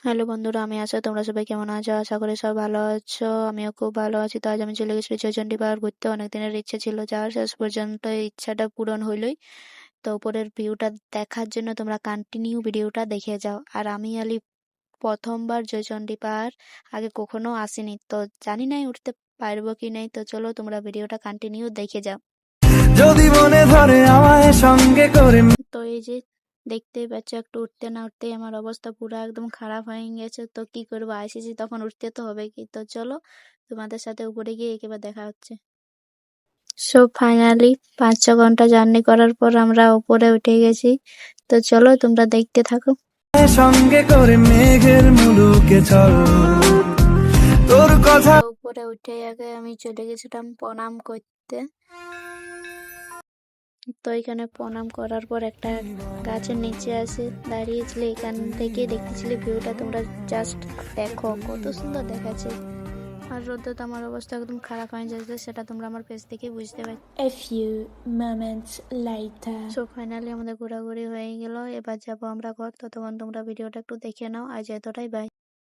Hello বন্ধুরা, আমি আশা তোমরা সবাই কেমন আছো? আশা করি সব ভালো আছো। আমিও খুব ভালো আছি। তো আজ আমি চলে গেছি জয়চণ্ডী পাহাড় ঘুরতে। অনেক দিনের ইচ্ছে ছিল যাওয়ার, শেষ পর্যন্ত এই ইচ্ছাটা পূরণ হইলই। তো উপরের ভিউটা দেখার জন্য তোমরা কন্টিনিউ ভিডিওটা দেখে যাও। আর আমি আলি প্রথমবার জয়চণ্ডী পাহাড়, আগে কখনো আসিনি, তো জানি নাই উঠতে পারবো কি নাই। তো চলো তোমরা ভিডিওটা কন্টিনিউ দেখে যাও। যদি মনে ধরে আমায় সঙ্গে করে তো এই যে দেখতেই পাচ্ছ, একটু উঠতে না উঠতেই আমার অবস্থা পুরো একদম খারাপ হয়ে গেছে। তো কি করবো, আইসিসি তখন উঠতে তো হবে কি। তো চলো তোমাদের সাথে উপরে গিয়ে একেবারে দেখা হচ্ছে। সো ফাইনালি 5-6 ঘন্টা জার্নি করার পর আমরা উপরে উঠে গেছি। তো চলো তোমরা দেখতে থাকো। সঙ্গে করে মেঘের মুলুকে চল তোর কথা। তো উপরে উঠে আগে আমি চলে গেছিলাম প্রণাম করতে। তো এখানে প্রণাম করার পর একটা গাছের নিচে আসে দাঁড়িয়েছিলে, এখান থেকে দেখতেছিলে ভিউটা। তোমরা জাস্ট দেখো কত সুন্দর দেখাচ্ছে। আর রোদে তো আমার অবস্থা একদম খারাপ হয়ে যাচ্ছে, সেটা তোমরা আমার ফেস থেকে বুঝতে পারছো। A few moments later. So finally আমাদের ঘোরাঘুরি হয়ে গেল, এবার যাবো আমরা ঘর। ততক্ষণ তোমরা ভিডিওটা একটু দেখে নাও। আজ এতটাই, বাই।